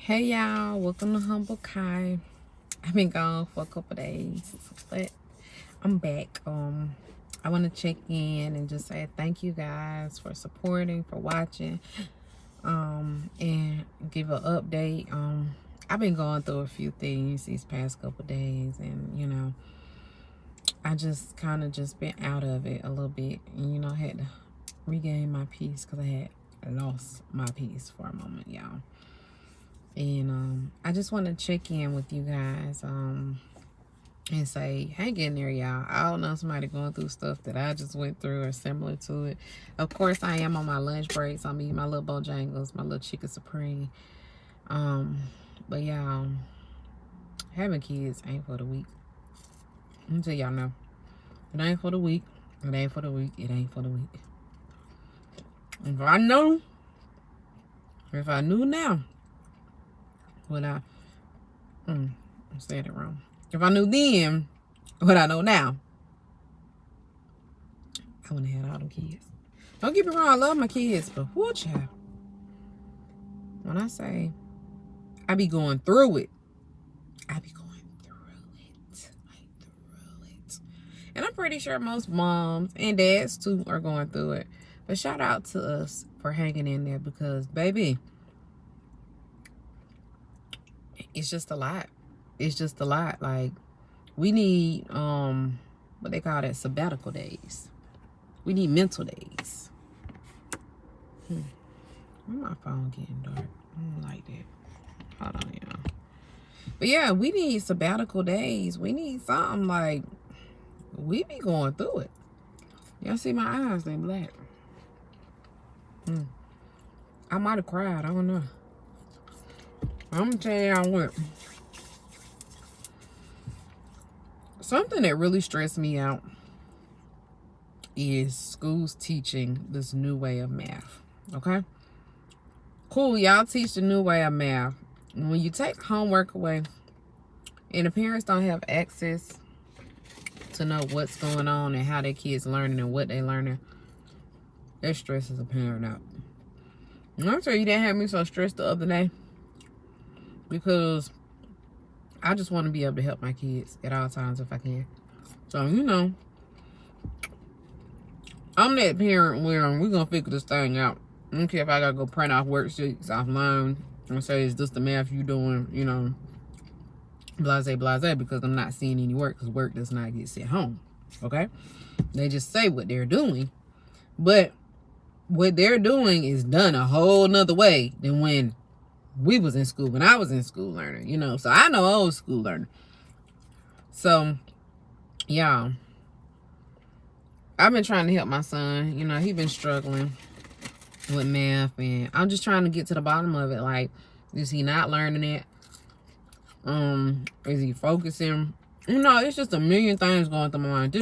Hey y'all, welcome to Humble Kai. I've been gone for a couple days, but I'm back. I want to check in and just say thank you guys for supporting, for watching, and give an update. I've been going through a few things these past couple days, and I just kind of just been out of it a little bit, and had to regain my peace because I had lost my peace for a moment, y'all. And I just want to check in with you guys and say, hang in there, y'all. I don't know somebody going through stuff that I just went through or similar to it. Of course, I am on my lunch break, so I'm eating my little Bojangles, my little chicken supreme. But y'all, having kids ain't for the weak. Let me tell y'all now. It ain't for the weak. It ain't for the weak. It ain't for the weak. If I knew now, what I said it wrong. If I knew then what I know now, I wouldn't have had all them kids. Don't get me wrong, I love my kids, but whoo, child. When I say I be going through it, I be going through it. Like through it. And I'm pretty sure most moms and dads too are going through it. But shout out to us for hanging in there because, baby, it's just a lot. It's just a lot. Like, we need what they call that, sabbatical days. We need mental days. Why my phone getting dark? I don't like that. Hold on, y'all. But yeah, we need sabbatical days. We need something. Like, we be going through it. Y'all see my eyes, they black. I might have cried. I don't know. I'm gonna tell y'all what. Something that really stressed me out is schools teaching this new way of math. Okay? Cool, y'all teach the new way of math. When you take homework away and the parents don't have access to know what's going on and how their kids learning and what they learning, that stresses a parent out. And I'm sure you didn't have me so stressed the other day. Because I just want to be able to help my kids at all times if I can. So, I'm that parent where we're going to figure this thing out. I don't care if I got to go print off worksheets offline and say, is this the math you doing, blase, because I'm not seeing any work because work does not get sent home. Okay? They just say what they're doing. But what they're doing is done a whole nother way than when we was in school, when I was in school learning, so I know old school learning. So, y'all, I've been trying to help my son. He been struggling with math, and I'm just trying to get to the bottom of it. Like, is he not learning it? Is he focusing? It's just a million things going through my mind.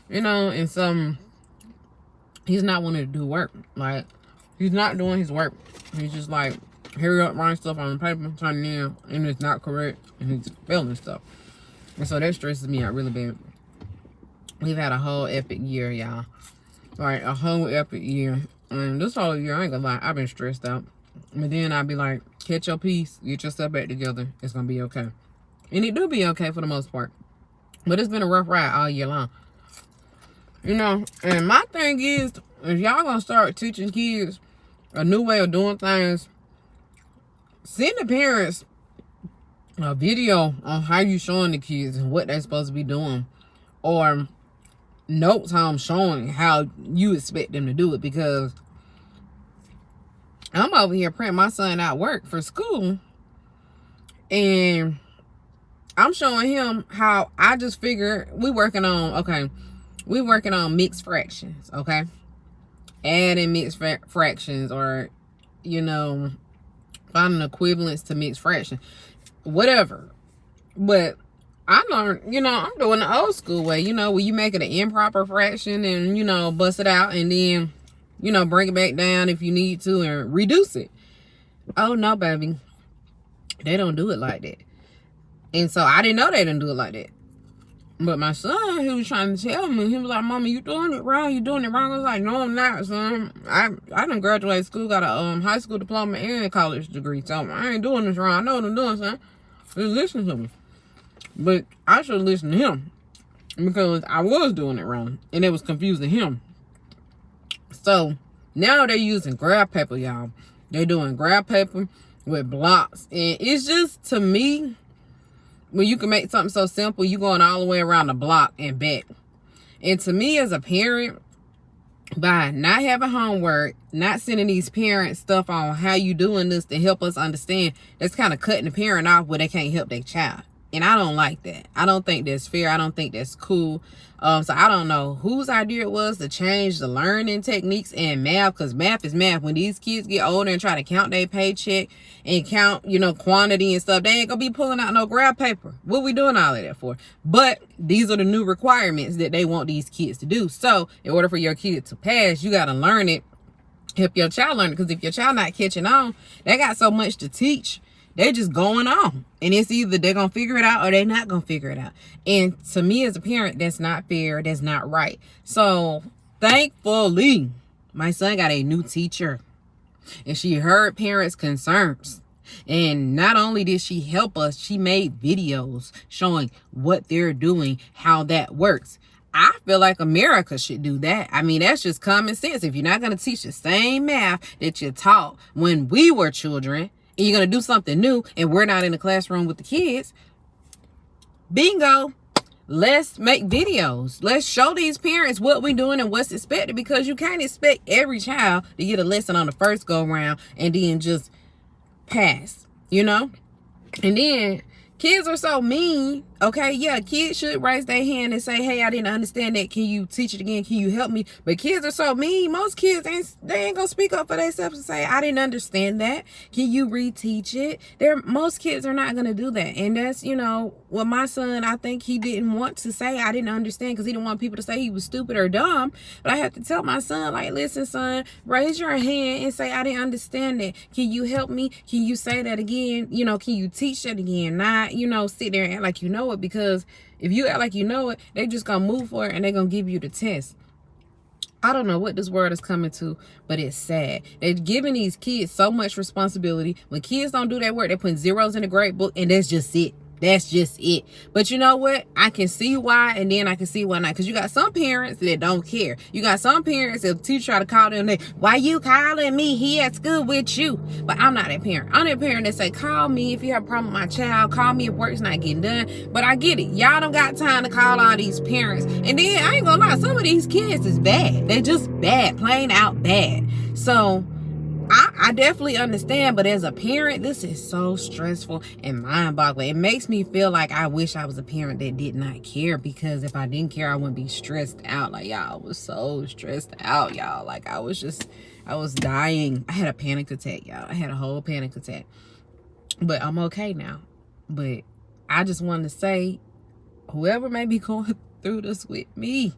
And some, he's not wanting to do work. Like, he's not doing his work. He's just like, hurry up, writing stuff on the paper, turning in, and it's not correct, and he's failing stuff. And so that stresses me out really bad. We've had a whole epic year, y'all. Like, a whole epic year. And this whole year, I ain't gonna lie, I've been stressed out. But then I'd be like, catch your peace, get your stuff back together. It's gonna be okay. And it do be okay for the most part. But it's been a rough ride all year long. And my thing is, if y'all gonna start teaching kids a new way of doing things, send the parents a video on how you showing the kids and what they're supposed to be doing, or notes how I'm showing how you expect them to do it, because I'm over here printing my son out work for school and I'm showing him how I just figure we working on mixed fractions, okay? Adding mixed fractions, or finding equivalents to mixed fraction, whatever. But I learned, I'm doing the old school way, where you make it an improper fraction and bust it out and then bring it back down if you need to and reduce it. Oh no, baby, they don't do it like that. And so I didn't know they didn't do it like that. But my son, he was trying to tell me, he was like, Mama, you doing it wrong. You doing it wrong. I was like, no, I'm not, son. I done graduated school, got a high school diploma and a college degree. So I ain't doing this wrong. I know what I'm doing, son. Just listen to me. But I should listen to him because I was doing it wrong. And it was confusing him. So now they're using graph paper, y'all. They're doing graph paper with blocks. And it's just, to me, when you can make something so simple, you going all the way around the block and back. And to me as a parent, by not having homework, not sending these parents stuff on how you doing this to help us understand, that's kind of cutting the parent off where they can't help their child. And I don't like that. I don't think that's fair. I don't think that's cool. So I don't know whose idea it was to change the learning techniques in math, because math is math. When these kids get older and try to count their paycheck and count, quantity and stuff, they ain't gonna be pulling out no graph paper. What we doing all of that for? But these are the new requirements that they want these kids to do. So in order for your kid to pass, you got to learn it. Help your child learn it, because if your child not catching on, they got so much to teach. They're just going on. And it's either they're going to figure it out or they're not going to figure it out. And to me as a parent, that's not fair. That's not right. So thankfully, my son got a new teacher. And she heard parents' concerns. And not only did she help us, she made videos showing what they're doing, how that works. I feel like America should do that. I mean, that's just common sense. If you're not going to teach the same math that you taught when we were children, and you're going to do something new, and we're not in the classroom with the kids, bingo, let's make videos. Let's show these parents what we're doing and what's expected, because you can't expect every child to get a lesson on the first go round and then just pass, And then kids are so mean. Okay, yeah, kids should raise their hand and say, hey, I didn't understand that. Can you teach it again? Can you help me? But kids are so mean. Most kids, they ain't gonna speak up for themselves and say, I didn't understand that. Can you reteach it? Most kids are not gonna do that. And that's, well, my son, I think he didn't want to say I didn't understand, because he didn't want people to say he was stupid or dumb. But I have to tell my son, like, listen, son, raise your hand and say, I didn't understand that. Can you help me? Can you say that again? Can you teach that again? Not, sit there and act like you know it, because if you act like you know it, they just gonna move for it and they're gonna give you the test. I don't know what this world is coming to, but it's sad. They're giving these kids so much responsibility. When kids don't do their work, they're putting zeros in the grade book, and that's just it. That's just it. But you know what? I can see why, and then I can see why not. Because you got some parents that don't care. You got some parents that the teacher try to call them, why you calling me? He at school with you. But I'm not that parent. I'm that parent that say, call me if you have a problem with my child. Call me if work's not getting done. But I get it. Y'all don't got time to call all these parents. And then, I ain't gonna lie, some of these kids is bad. They just bad. Plain out bad. So I definitely understand, but as a parent, this is so stressful and mind-boggling. It makes me feel like I wish I was a parent that did not care, because if I didn't care, I wouldn't be stressed out. Like, y'all, I was so stressed out, y'all. Like, I was dying. I had a panic attack, y'all. I had a whole panic attack. But I'm okay now. But I just wanted to say, whoever may be going through this with me,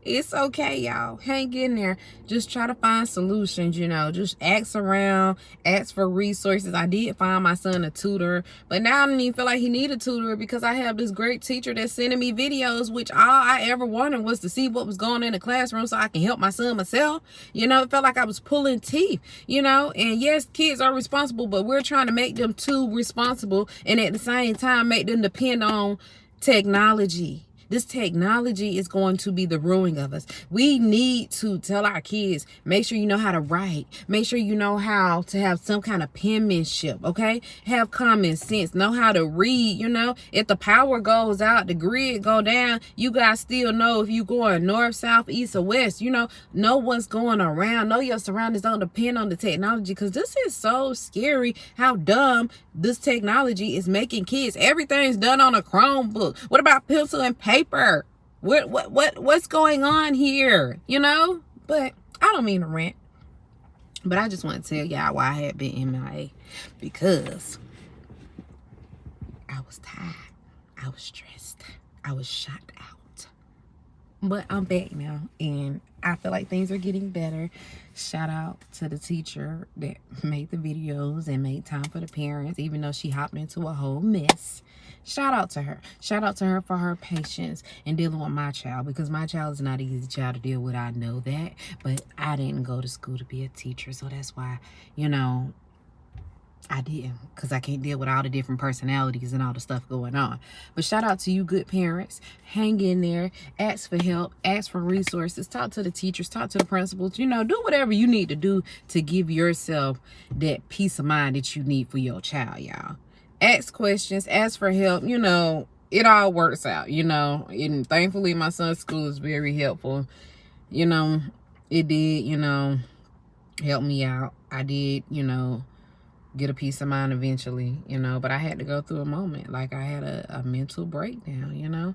it's okay, y'all. Hang in there. Just try to find solutions, Just ask around, ask for resources. I did find my son a tutor, but now I don't even feel like he need a tutor, because I have this great teacher that's sending me videos, which all I ever wanted was to see what was going on in the classroom so I can help my son myself. It felt like I was pulling teeth, And yes, kids are responsible, but we're trying to make them too responsible, and at the same time make them depend on technology. This technology is going to be the ruin of us. We need to tell our kids, make sure you know how to write. Make sure you know how to have some kind of penmanship, okay? Have common sense. Know how to read, If the power goes out, the grid go down, you guys still know if you going north, south, east, or west. Know what's going around. Know your surroundings. Don't depend on the technology, because this is so scary how dumb this technology is making kids. Everything's done on a Chromebook. What about pencil and paper? What's going on here? But I don't mean to rant, but I just want to tell y'all why I had been MIA, because I was tired, I was stressed, I was shot out. But I'm back now, and I feel like things are getting better. Shout out to the teacher that made the videos and made time for the parents, even though she hopped into a whole mess. Shout out to her. Shout out to her for her patience in dealing with my child, because my child is not an easy child to deal with. I know that, but I didn't go to school to be a teacher, so that's why, you know, I didn't, because I can't deal with all the different personalities and all the stuff going on. But shout out to you good parents. Hang in there. Ask for help. Ask for resources. Talk to the teachers. Talk to the principals. You know, do whatever you need to do to give yourself that peace of mind that you need for your child, y'all. Ask questions. Ask for help. You know, it all works out, you know. And thankfully, my son's school is very helpful. You know, it did, you know, help me out. I did, you know, get a peace of mind eventually, you know, but I had to go through a moment. Like, I had a mental breakdown, you know,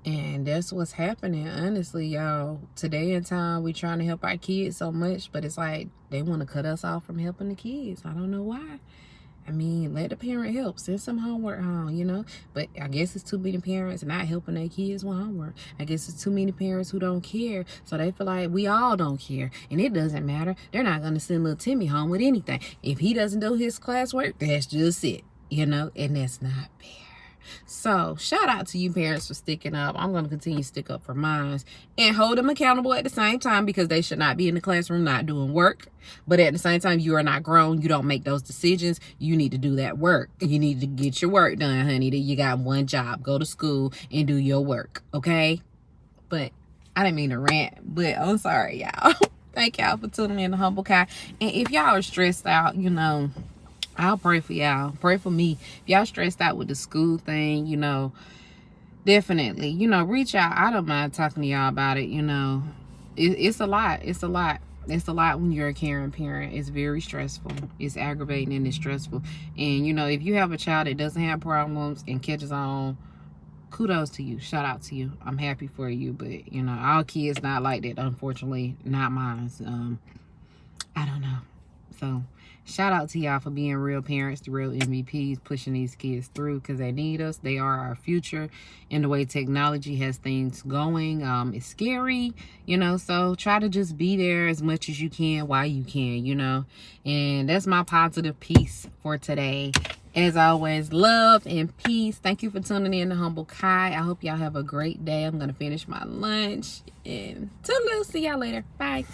and that's what's happening. Honestly, y'all, today in time, we trying to help our kids so much, but it's like they want to cut us off from helping the kids. I don't know why. I mean, let the parent help. Send some homework home, you know. But I guess it's too many parents not helping their kids with homework. I guess it's too many parents who don't care. So they feel like we all don't care. And it doesn't matter. They're not going to send little Timmy home with anything. If he doesn't do his classwork, that's just it, you know. And that's not fair. So shout out to you parents for sticking up. I'm going to continue to stick up for mine and hold them accountable at the same time, because they should not be in the classroom not doing work. But at the same time, you are not grown. You don't make those decisions. You need to do that work. You need to get your work done, honey. You got one job. Go to school and do your work, okay? But I didn't mean to rant, but I'm sorry, y'all. Thank y'all for tuning in to Humble Kai. And if y'all are stressed out, you know, I'll pray for y'all. Pray for me. If y'all stressed out with the school thing, you know, definitely, you know, reach out. I don't mind talking to y'all about it, you know. It's a lot. It's a lot. It's a lot when you're a caring parent. It's very stressful. It's aggravating and it's stressful. And, you know, if you have a child that doesn't have problems and catches on, kudos to you. Shout out to you. I'm happy for you. But, you know, all kids not like that, unfortunately. Not mine. I don't know. So shout out to y'all for being real parents, the real MVPs, pushing these kids through, because they need us. They are our future. And the way technology has things going, it's scary, you know. So try to just be there as much as you can while you can, you know. And that's my positive piece for today. As always, love and peace. Thank you for tuning in to Humble Kai. I hope y'all have a great day. I'm going to finish my lunch. And toodaloo. See y'all later. Bye.